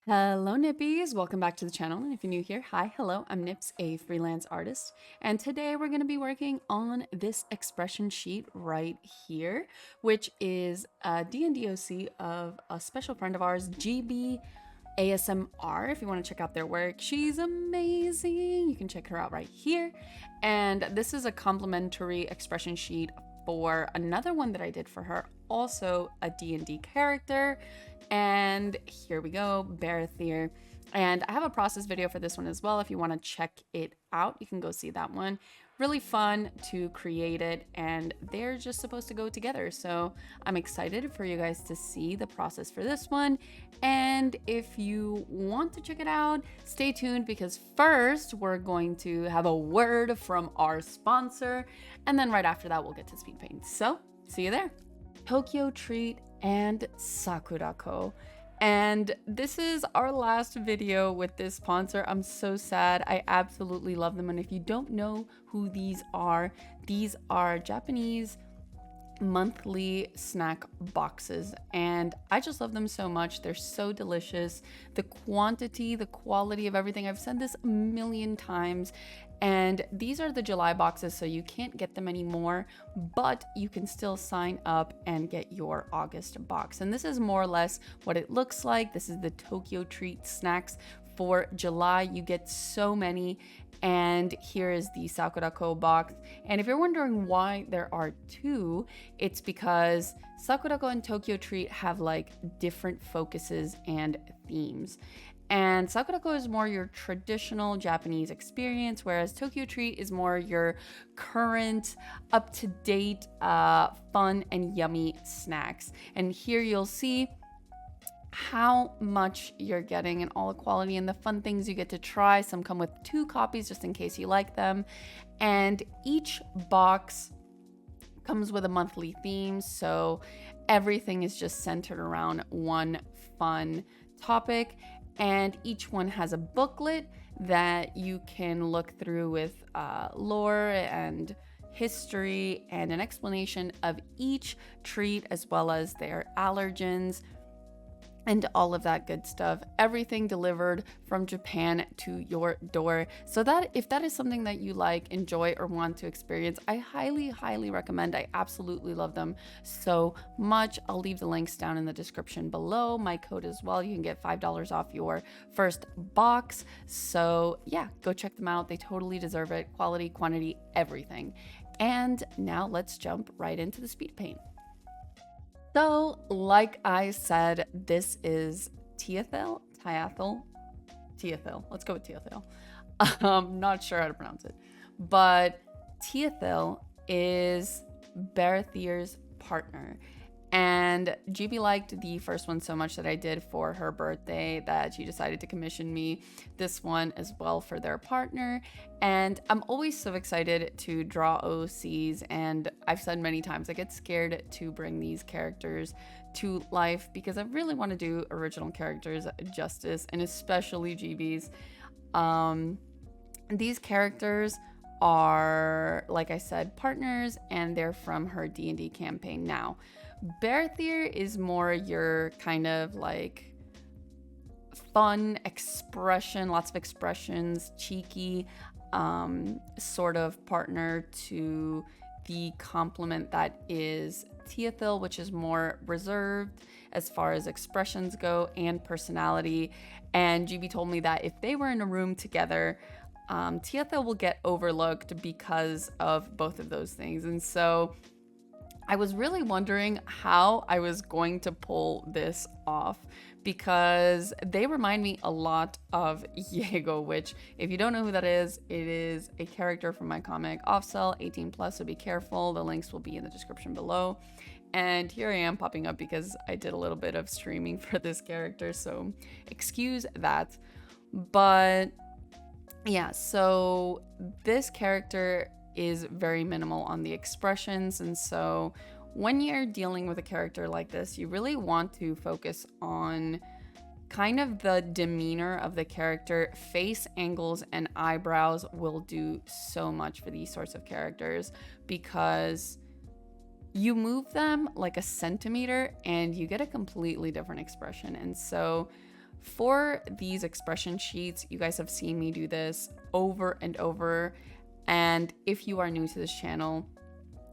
Hello Nippies, welcome back to the channel. And if you're new here, hi, hello, I'm Nips, a freelance artist. And today we're going to be working on this expression sheet right here, which is a DnD OC of a special friend of ours, GB ASMR. If you want to check out their work, she's amazing. You can check her out right here. And this is a complimentary expression sheet for another one that I did for her, also a D&D character. And here we go, Baratheer. And I have a process video for this one as well. If you want to check it out, you can go see that one. Really fun to create it, and they're just supposed to go together. So I'm excited for you guys to see the process for this one. And if you want to check it out, stay tuned, because first we're going to have a word from our sponsor, and then right after that we'll get to speed paint. So see you there. Tokyo Treat and Sakurako. And this is our last video with this sponsor. I'm so sad. I absolutely love them. And if you don't know who these are Japanese monthly snack boxes, and I just love them so much. They're so delicious. The quantity, the quality of everything, I've said this a million times. And these are the July boxes, so you can't get them anymore, but you can still sign up and get your August box. And this is more or less what it looks like. This is the Tokyo Treat snacks for July. You get so many. And here is the Sakurako box. And if you're wondering why there are two, it's because Sakurako and Tokyo Treat have like different focuses and themes. And Sakurako is more your traditional Japanese experience, whereas Tokyo Treat is more your current, up-to-date, fun and yummy snacks. And here you'll see how much you're getting and all the quality and the fun things you get to try. Some come with 2 copies just in case you like them. And each box comes with a monthly theme, so everything is just centered around one fun topic. And each one has a booklet that you can look through with lore and history and an explanation of each treat, as well as their allergens and all of that good stuff. Everything delivered from Japan to your door. So that if that is something that you like, enjoy, or want to experience, I highly recommend. I absolutely love them so much. I'll leave the links down in the description below. My code as well. You can get $5 off your first box. So yeah, go check them out. They totally deserve it. Quality, quantity, everything. And now let's jump right into the speed paint. So, like I said, this is Teothel. Let's go with Teothel. Not sure how to pronounce it. But Teothel is Baratheer's partner. And GB liked the first one so much that I did for her birthday that she decided to commission me this one as well for their partner. And I'm always so excited to draw OCs, and I've said many times I get scared to bring these characters to life because I really want to do original characters justice, and especially GB's. These characters are, like I said, partners, and they're from her D&D campaign. Now, Baratheer is more your kind of like fun expression, lots of expressions, cheeky sort of partner to the complement that is Teothel, which is more reserved as far as expressions go and personality. And GB told me that if they were in a room together, Teothel will get overlooked because of both of those things. And so I was really wondering how I was going to pull this off, because they remind me a lot of Yaego, which, if you don't know who that is, it is a character from my comic OFFcell, 18+, so be careful. The links will be in the description below. And here I am popping up because I did a little bit of streaming for this character, so excuse that. But yeah, so this character is very minimal on the expressions, and so when you're dealing with a character like this, you really want to focus on kind of the demeanor of the character. Face angles and eyebrows will do so much for these sorts of characters, because you move them like a centimeter and you get a completely different expression. And so For these expression sheets, you guys have seen me do this over and over. And if you are new to this channel,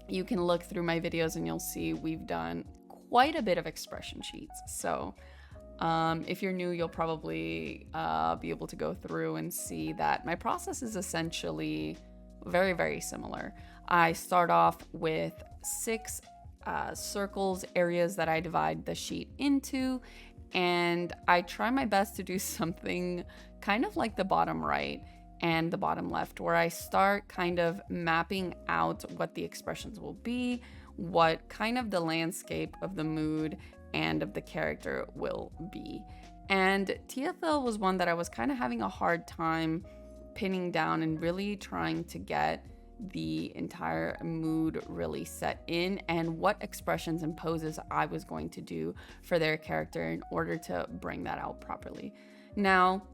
you can look through my videos and you'll see we've done quite a bit of expression sheets. So if you're new, you'll probably be able to go through and see that my process is essentially very, very similar. I start off with 6 circles, areas that I divide the sheet into, and I try my best to do something kind of like the bottom right and the bottom left, where I start kind of mapping out what the expressions will be, what kind of the landscape of the mood and of the character will be. And TFL was one that I was kind of having a hard time pinning down and really trying to get the entire mood really set in, and what expressions and poses I was going to do for their character in order to bring that out properly. Now,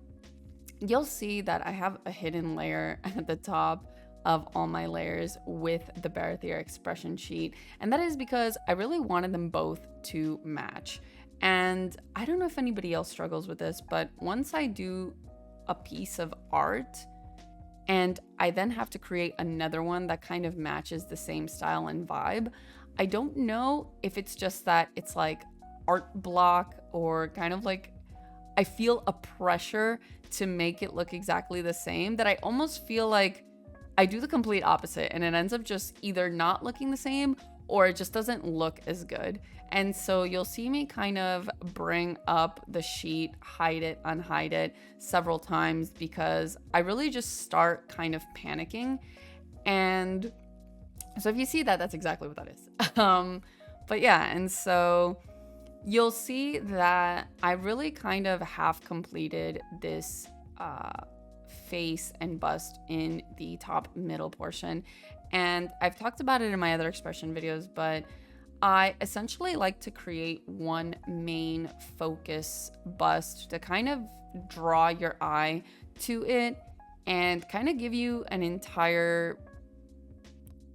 you'll see that I have a hidden layer at the top of all my layers with the Barathier expression sheet, and that is because I really wanted them both to match. And I don't know if anybody else struggles with this, but once I do a piece of art and I then have to create another one that kind of matches the same style and vibe, I don't know if it's just that it's like art block, or kind of like I feel a pressure to make it look exactly the same, that I almost feel like I do the complete opposite and it ends up just either not looking the same or it just doesn't look as good. And so you'll see me kind of bring up the sheet, hide it, unhide it several times, because I really just start kind of panicking. And so if you see that, that's exactly what that is. But yeah, and so you'll see that I really kind of have completed this face and bust in the top middle portion. And I've talked about it in my other expression videos, but I essentially like to create one main focus bust to kind of draw your eye to it and kind of give you an entire,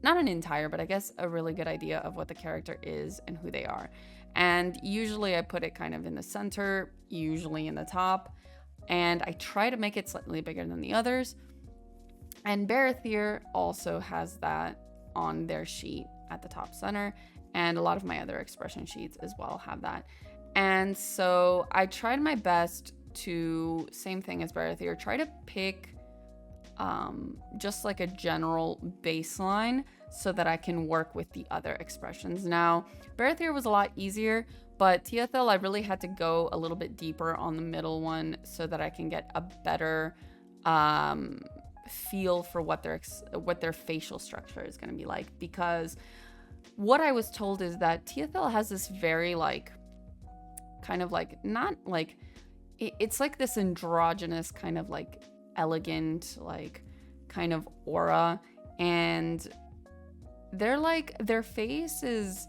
not an entire, but I guess a really good idea of what the character is and who they are. And usually I put it kind of in the center, usually in the top, and I try to make it slightly bigger than the others. And Barathier also has that on their sheet at the top center, and a lot of my other expression sheets as well have that. And so I tried my best to, same thing as Barathier, try to pick just like a general baseline so that I can work with the other expressions. Now, Barathier was a lot easier, but TFL I really had to go a little bit deeper on the middle one so that I can get a better feel for what their facial structure is going to be like. Because what I was told is that TFL has this very like, kind of like, not like, it's like this androgynous kind of like elegant, like kind of aura. And they're like, their face is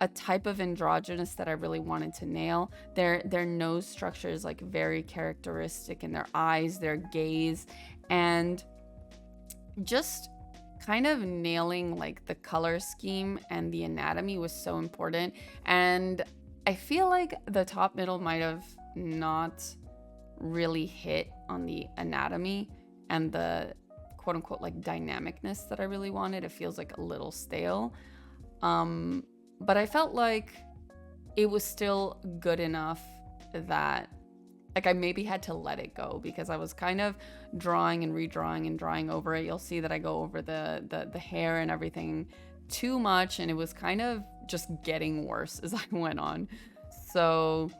a type of androgynous that I really wanted to nail. Their nose structure is like very characteristic, and their eyes, their gaze, and just kind of nailing like the color scheme and the anatomy was so important. And I feel like the top middle might have not really hit on the anatomy and the quote unquote like dynamicness that I really wanted. It feels like a little stale. But I felt like it was still good enough that like I maybe had to let it go, because I was kind of drawing and redrawing and drawing over it. You'll see that I go over the hair and everything too much, and it was kind of just getting worse as I went on. So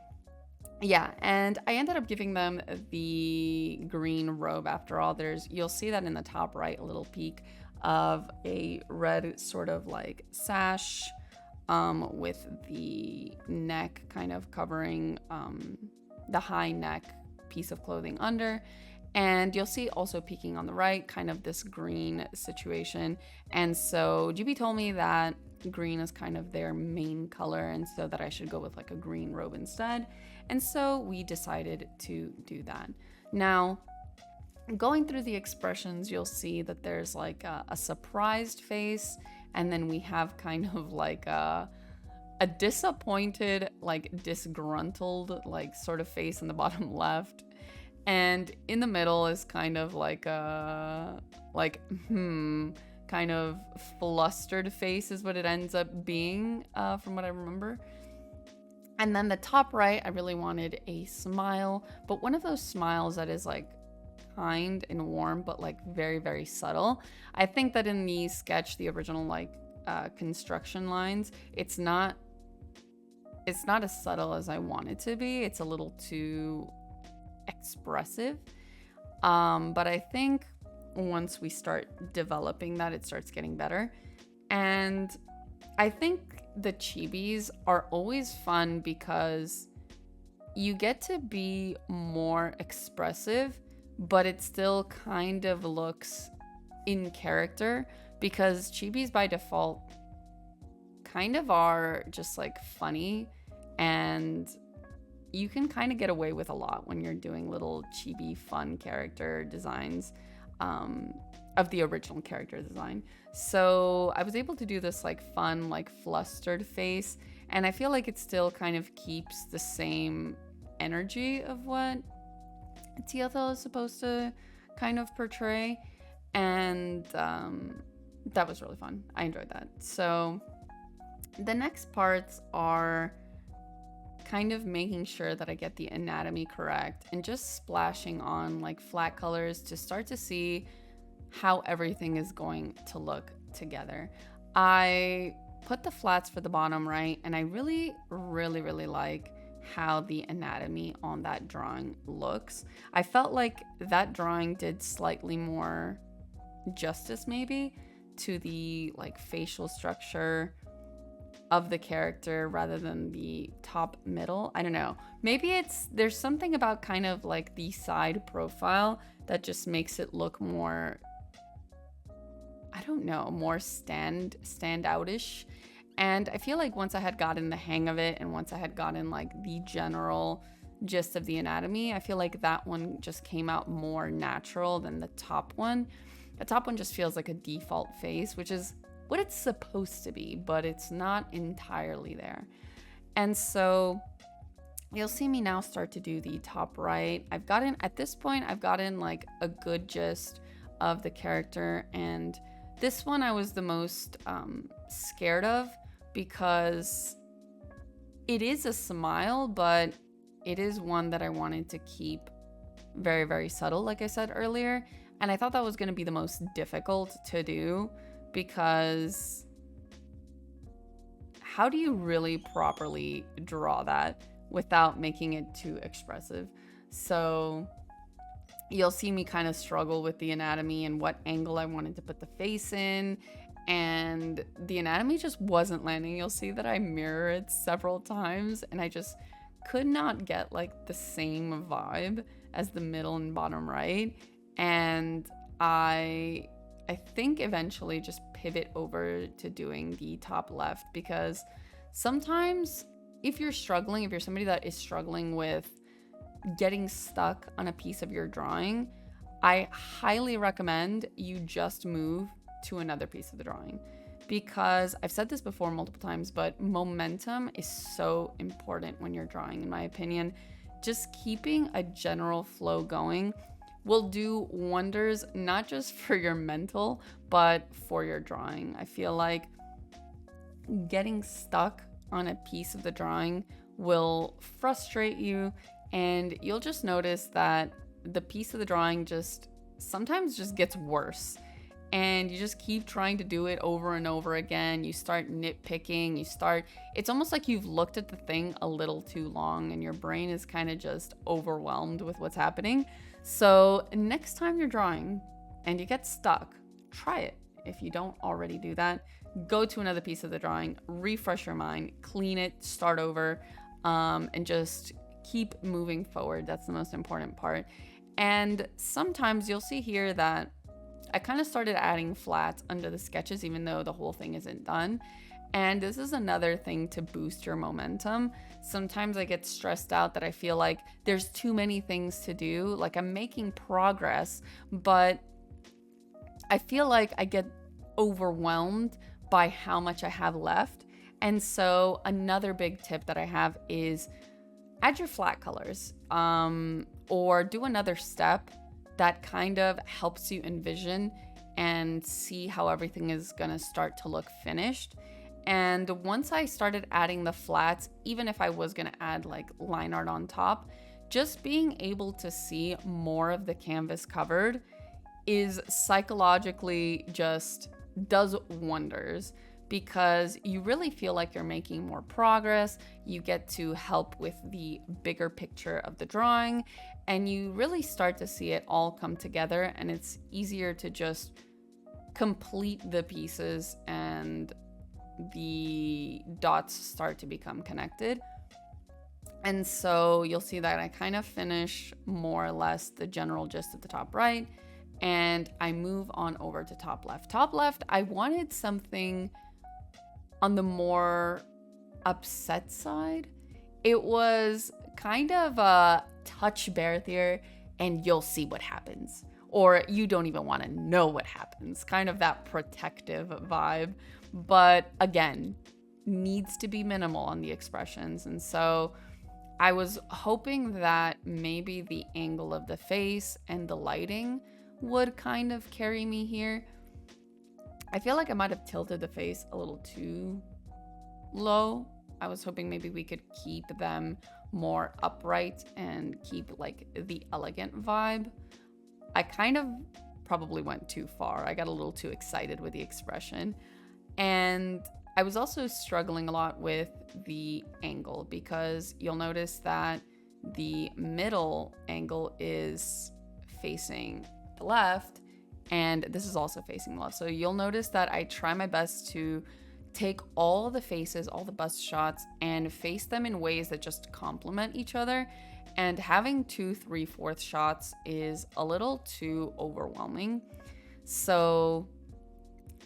yeah, and I ended up giving them the green robe after all. You'll see that in the top right, a little peek of a red sort of like sash with the neck kind of covering the high neck piece of clothing under. And you'll see also peeking on the right, kind of this green situation. And so GB told me that green is kind of their main color, and so that I should go with like a green robe instead. And so we decided to do that. Now, going through the expressions, you'll see that there's like a surprised face, and then we have kind of like a a disappointed, like disgruntled, like sort of face in the bottom left. And in the middle is kind of like a, kind of flustered face is what it ends up being, from what I remember. And then the top right, I really wanted a smile, but one of those smiles that is like kind and warm, but like very, very subtle. I think that in the sketch, the original like construction lines, it's not as subtle as I want it to be. It's a little too expressive. But I think once we start developing that, it starts getting better. And I think the chibis are always fun because you get to be more expressive, but it still kind of looks in character, because chibis by default kind of are just like funny, and you can kind of get away with a lot when you're doing little chibi fun character designs of the original character design. So I was able to do this like fun, like flustered face, and I feel like it still kind of keeps the same energy of what TFL is supposed to kind of portray. And that was really fun. I enjoyed that. So the next parts are kind of making sure that I get the anatomy correct and just splashing on like flat colors to start to see how everything is going to look together. I put the flats for the bottom right, and I really, really, really like how the anatomy on that drawing looks. I felt like that drawing did slightly more justice maybe to the like facial structure of the character rather than the top middle. I don't know. Maybe there's something about kind of like the side profile that just makes it look more, I don't know, more standout-ish. And I feel like once I had gotten the hang of it, and once I had gotten like the general gist of the anatomy, I feel like that one just came out more natural than the top one. The top one just feels like a default face, which is what it's supposed to be, but it's not entirely there. And so you'll see me now start to do the top right. At this point, I've gotten like a good gist of the character, and this one I was the most scared of, because it is a smile, but it is one that I wanted to keep very, very subtle, like I said earlier. And I thought that was going to be the most difficult to do, because how do you really properly draw that without making it too expressive? So you'll see me kind of struggle with the anatomy and what angle I wanted to put the face in, and the anatomy just wasn't landing. You'll see that I mirror it several times, and I just could not get like the same vibe as the middle and bottom right. And I think eventually just pivot over to doing the top left, because sometimes if you're somebody that is struggling with getting stuck on a piece of your drawing, I highly recommend you just move to another piece of the drawing, because I've said this before multiple times, but momentum is so important when you're drawing, in my opinion. Just keeping a general flow going will do wonders, not just for your mental, but for your drawing. I feel like getting stuck on a piece of the drawing will frustrate you, and you'll just notice that the piece of the drawing sometimes just gets worse, and you just keep trying to do it over and over again. You start nitpicking, it's almost like you've looked at the thing a little too long, and your brain is kind of just overwhelmed with what's happening. So next time you're drawing and you get stuck, try it. If you don't already do that, go to another piece of the drawing, refresh your mind, clean it, start over, and just keep moving forward. That's the most important part. And sometimes you'll see here that I kind of started adding flats under the sketches, even though the whole thing isn't done. And this is another thing to boost your momentum. Sometimes I get stressed out that I feel like there's too many things to do. Like I'm making progress, but I feel like I get overwhelmed by how much I have left. And so another big tip that I have is add your flat colors, or do another step that kind of helps you envision and see how everything is gonna start to look finished. And once I started adding the flats, even if I was gonna add like line art on top, just being able to see more of the canvas covered is psychologically just does wonders, because you really feel like you're making more progress. You get to help with the bigger picture of the drawing, and you really start to see it all come together, and it's easier to just complete the pieces and the dots start to become connected. And so you'll see that I kind of finish more or less the general gist at the top right, and I move on over to top left. Top left, I wanted something on the more upset side. It was kind of a touch Bearthier and you'll see what happens, or you don't even want to know what happens, kind of that protective vibe. But again, needs to be minimal on the expressions. And so I was hoping that maybe the angle of the face and the lighting would kind of carry me here. I feel like I might have tilted the face a little too low. I was hoping maybe we could keep them more upright and keep like the elegant vibe. I kind of probably went too far. I got a little too excited with the expression. And I was also struggling a lot with the angle, because you'll notice that the middle angle is facing the left, and this is also facing the left. So you'll notice that I try my best to take all the faces, all the bust shots, and face them in ways that just complement each other. And having 2 3/4 shots is a little too overwhelming. So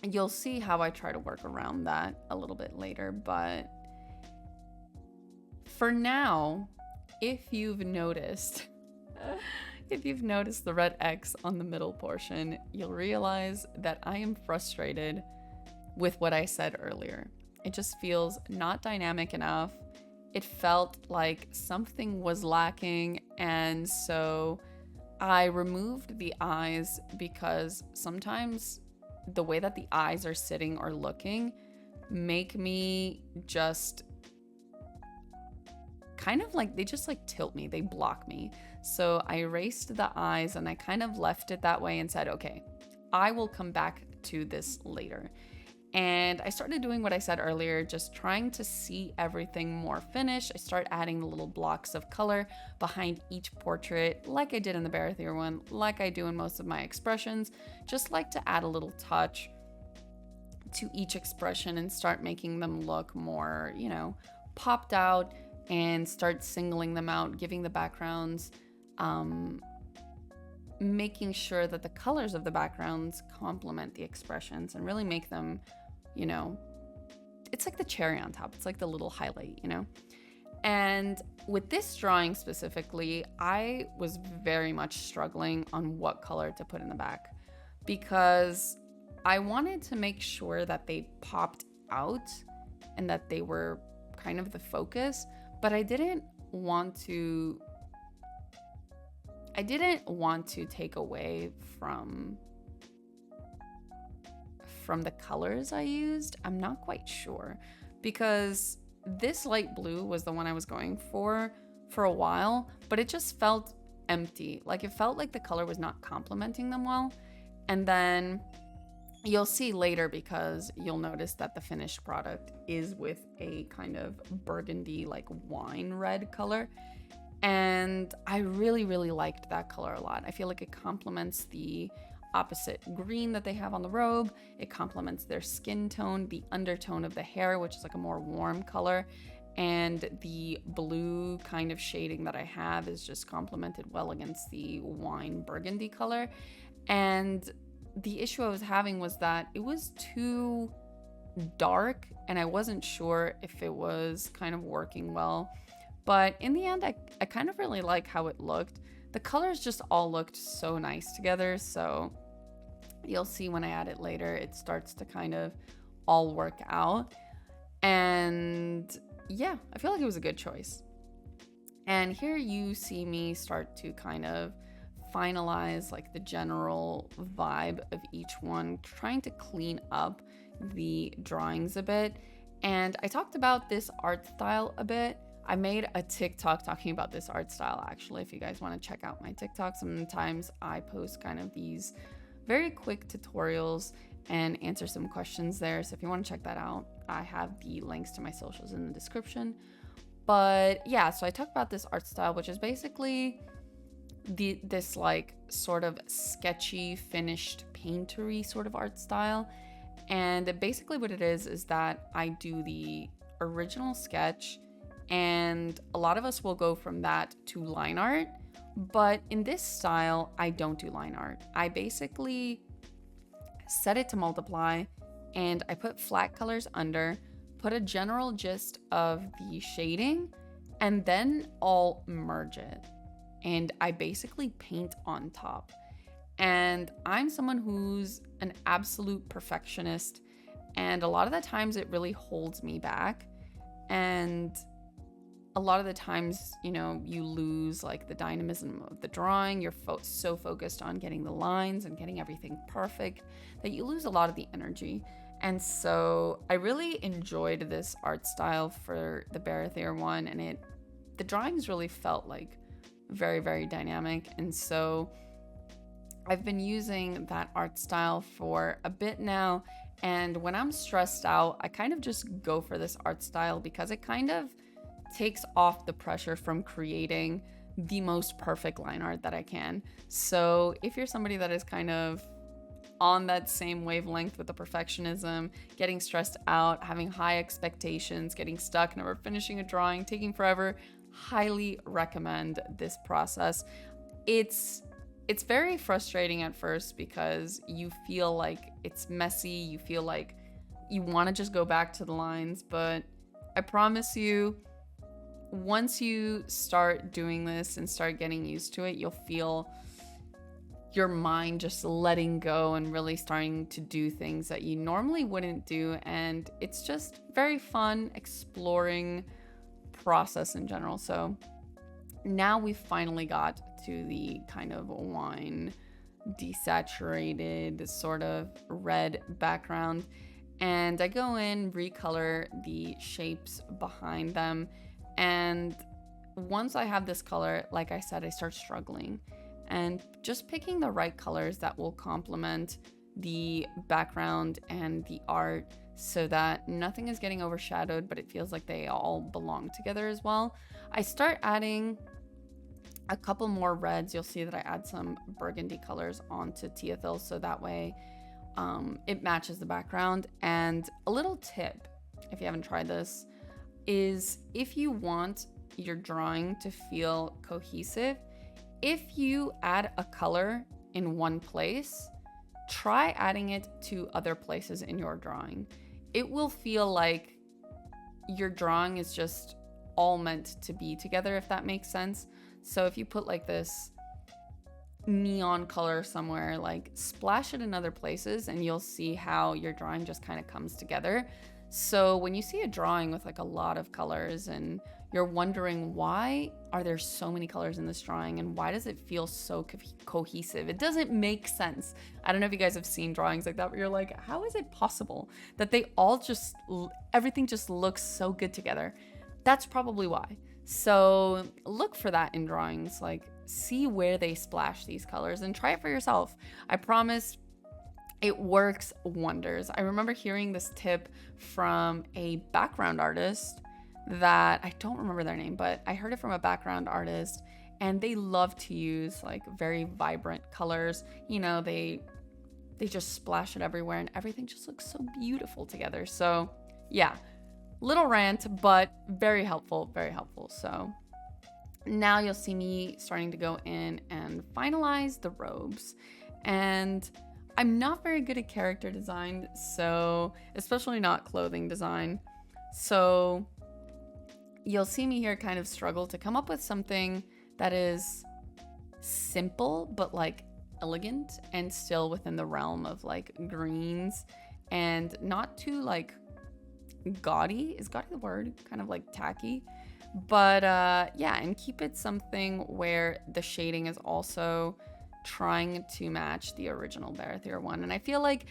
you'll see how I try to work around that a little bit later. But for now, if you've noticed the red X on the middle portion, you'll realize that I am frustrated with what I said earlier. It just feels not dynamic enough. It felt like something was lacking, and so I removed the eyes, because sometimes the way that the eyes are sitting or looking make me just kind of like, they just like tilt me, they block me. So I erased the eyes and I kind of left it that way and said, okay, I will come back to this later. And I started doing what I said earlier, just trying to see everything more finished. I start adding the little blocks of color behind each portrait, like I did in the Bearthier one, like I do in most of my expressions. Just like to add a little touch to each expression and start making them look more, you know, popped out, and start singling them out, giving the backgrounds, making sure that the colors of the backgrounds complement the expressions and really make them, you know, it's like the cherry on top. It's like the little highlight, you know? And with this drawing specifically, I was very much struggling on what color to put in the back, because I wanted to make sure that they popped out and that they were kind of the focus, but I didn't want to take away from the colors I used. I'm not quite sure, because this light blue was the one I was going for a while, but it just felt empty. Like it felt like the color was not complementing them well. And then you'll see later, because you'll notice that the finished product is with a kind of burgundy, like wine red color. And I really, really liked that color a lot. I feel like it complements the opposite green that they have on the robe. It complements their skin tone, the undertone of the hair, which is like a more warm color. And the blue kind of shading that I have is just complemented well against the wine burgundy color. And the issue I was having was that it was too dark, and I wasn't sure if it was kind of working well. But in the end, I kind of really like how it looked. The colors just all looked so nice together. So you'll see when I add it later, it starts to kind of all work out. And yeah, I feel like it was a good choice. And here you see me start to kind of finalize like the general vibe of each one, trying to clean up the drawings a bit. And I talked about this art style a bit. I made a TikTok talking about this art style, actually. If you guys want to check out my TikTok, sometimes I post kind of these very quick tutorials and answer some questions there. So if you want to check that out, I have the links to my socials in the description. But yeah, so I talked about this art style, which is basically this like sort of sketchy, finished, paintery sort of art style. And basically what it is that I do the original sketch, and a lot of us will go from that to line art. But in this style, I don't do line art. I basically set it to multiply, and I put flat colors under, put a general gist of the shading, and then I'll merge it. And I basically paint on top. And I'm someone who's an absolute perfectionist, and a lot of the times it really holds me back. And a lot of the times, you know, you lose like the dynamism of the drawing. You're so focused on getting the lines and getting everything perfect that you lose a lot of the energy. And so I really enjoyed this art style for the Barathier one, and the drawings really felt like very, very dynamic. And so I've been using that art style for a bit now, and when I'm stressed out, I kind of just go for this art style because it kind of takes off the pressure from creating the most perfect line art that I can. So if you're somebody that is kind of on that same wavelength with the perfectionism, getting stressed out, having high expectations, getting stuck, never finishing a drawing, taking forever, highly recommend this process. It's very frustrating at first because you feel like it's messy, you feel like you want to just go back to the lines, but I promise you, once you start doing this and start getting used to it, you'll feel your mind just letting go and really starting to do things that you normally wouldn't do. And it's just very fun exploring process in general. So now we finally got to the kind of wine desaturated sort of red background, and I go in, recolor the shapes behind them. And once I have this color, like I said, I start struggling and just picking the right colors that will complement the background and the art so that nothing is getting overshadowed, but it feels like they all belong together as well. I start adding a couple more reds. You'll see that I add some burgundy colors onto Teothil so that way it matches the background. And a little tip, if you haven't tried this, is if you want your drawing to feel cohesive, if you add a color in one place, try adding it to other places in your drawing. It will feel like your drawing is just all meant to be together, if that makes sense. So if you put like this neon color somewhere, like splash it in other places and you'll see how your drawing just kind of comes together. So when you see a drawing with like a lot of colors and you're wondering why are there so many colors in this drawing and why does it feel so cohesive, it doesn't make sense. I don't know if you guys have seen drawings like that where you're like, how is it possible that they all just, everything just looks so good together? That's probably why. So look for that in drawings, like see where they splash these colors and try it for yourself. I promise it works wonders. I remember hearing this tip from a background artist that I don't remember their name, but I heard it from a background artist, and they love to use like very vibrant colors. You know, they just splash it everywhere and everything just looks so beautiful together. So yeah, little rant, but very helpful, very helpful. So now you'll see me starting to go in and finalize the robes. And I'm not very good at character design, so especially not clothing design. So you'll see me here kind of struggle to come up with something that is simple, but like elegant and still within the realm of like greens and not too like gaudy. Is gaudy the word? Kind of like tacky. But yeah, and keep it something where the shading is also trying to match the original Baratheon one. And I feel like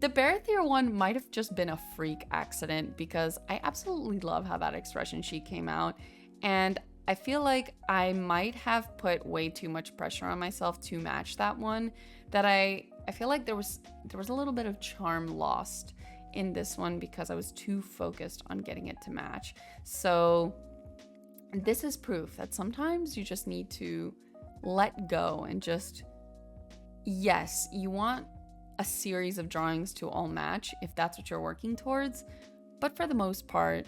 the Baratheon one might have just been a freak accident because I absolutely love how that expression sheet came out. And I feel like I might have put way too much pressure on myself to match that one, that I feel like there was a little bit of charm lost in this one because I was too focused on getting it to match. So this is proof that sometimes you just need to let go and just, yes, you want a series of drawings to all match if that's what you're working towards, but for the most part,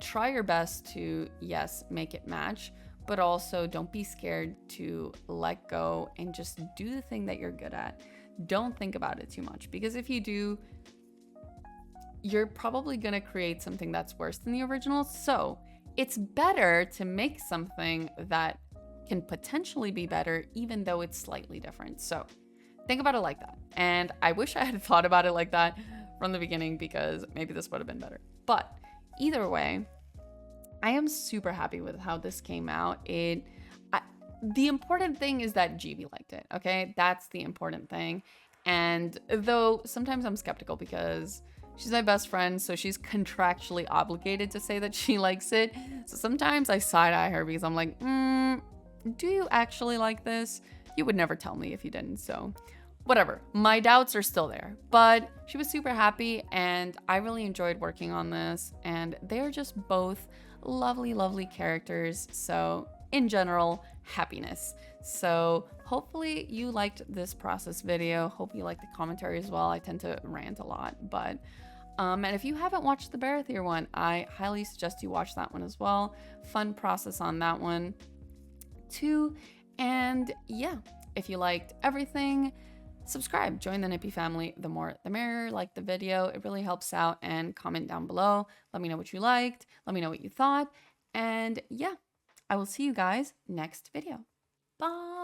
try your best to, yes, make it match, but also don't be scared to let go and just do the thing that you're good at. Don't think about it too much, because if you do, you're probably going to create something that's worse than the original. So it's better to make something that can potentially be better, even though it's slightly different. So think about it like that. And I wish I had thought about it like that from the beginning, because maybe this would have been better. But either way, I am super happy with how this came out. The important thing is that GB liked it, okay? That's the important thing. And though sometimes I'm skeptical because she's my best friend, so she's contractually obligated to say that she likes it. So sometimes I side-eye her because I'm like, do you actually like this? You would never tell me if you didn't, so whatever. My doubts are still there, but she was super happy and I really enjoyed working on this, and they're just both lovely, lovely characters. So in general, happiness. So hopefully you liked this process video. Hope you liked the commentary as well. I tend to rant a lot, but and if you haven't watched the Baratheon one, I highly suggest you watch that one as well. Fun process on that one too. And yeah, if you liked everything, subscribe, join the Nippy family. The more the merrier. Like the video, it really helps out, and comment down below. Let me know what you liked. Let me know what you thought. And yeah, I will see you guys next video. Bye.